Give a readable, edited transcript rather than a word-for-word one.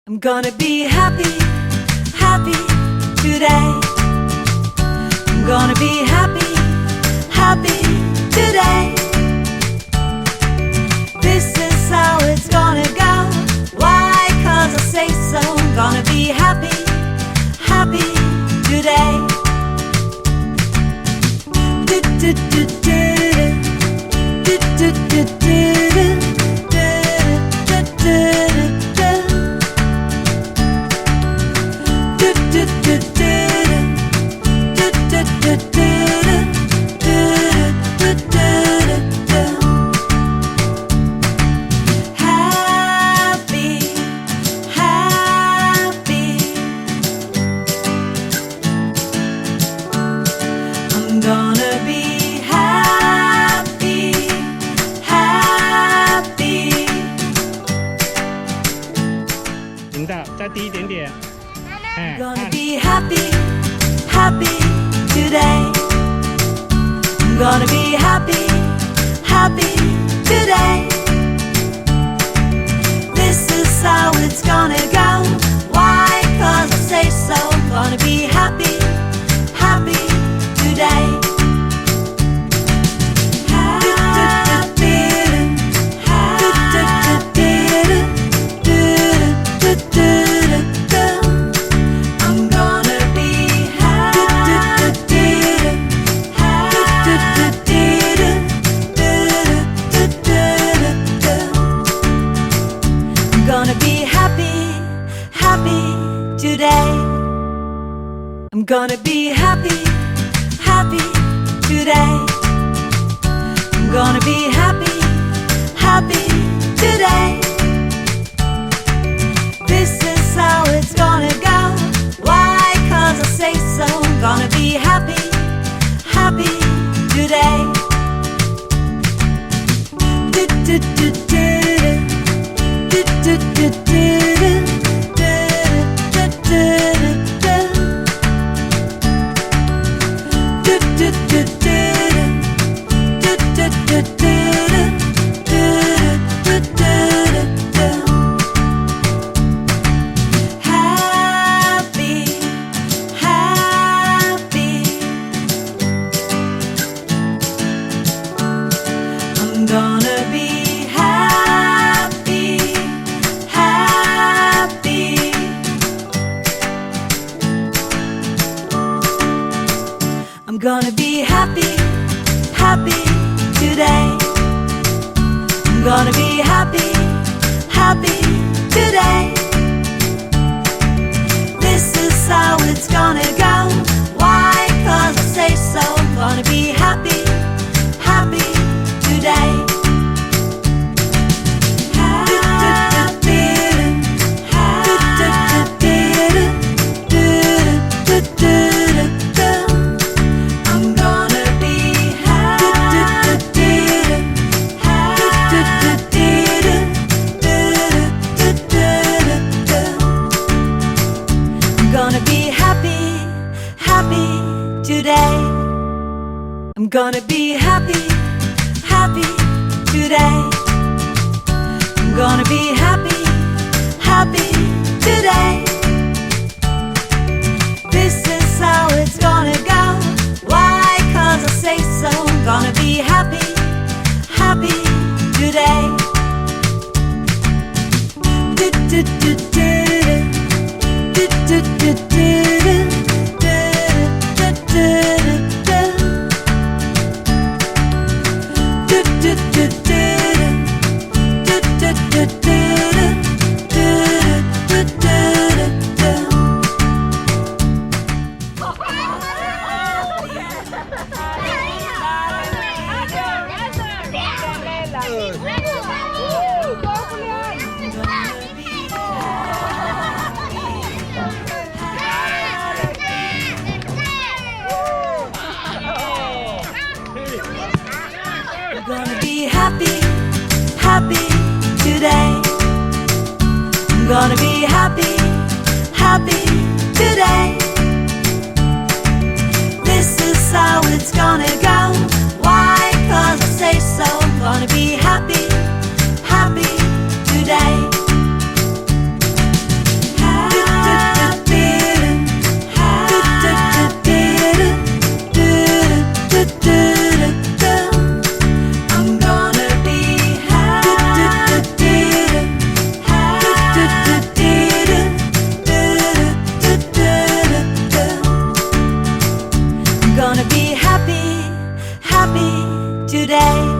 I'm gonna be happy, happy today. I'm gonna be happy, happy today. This is how it's gonna go. Why? 'Cause I say so. I'm gonna be happy, happy today. Do, do, do, do, do, do, do, do, do. I'm gonna be happy, happy today. I'm gonna be happy, happy today. This is how it's gonna go. Why? 'Cause I say so. I'm gonna be happy, happy today. I'm gonna be happy, happy today. I'm gonna be happy, happy today. This is how it's gonna go. Why? 'Cause I say so. I'm gonna be happy, happy today. Do, do, do, do, do, do, do, do, do. I'm gonna be happy, happy today. I'm gonna be happy, happy today. This is how it's gonna go. Why? 'Cause I say so. I'm gonna be happy, happy today. I'm gonna be happy, happy today. I'm gonna be happy, happy today. This is how it's gonna go. Why? 'Cause I say so. I'm gonna be happy, happy today. Do, do, do, do, do, do, do, do, do. I'm gonna be happy, happy today. I'm gonna be happy, happy today. This is how it's gonna go. Why? 'Cause I say so. I'm gonna be happy, happy today. today.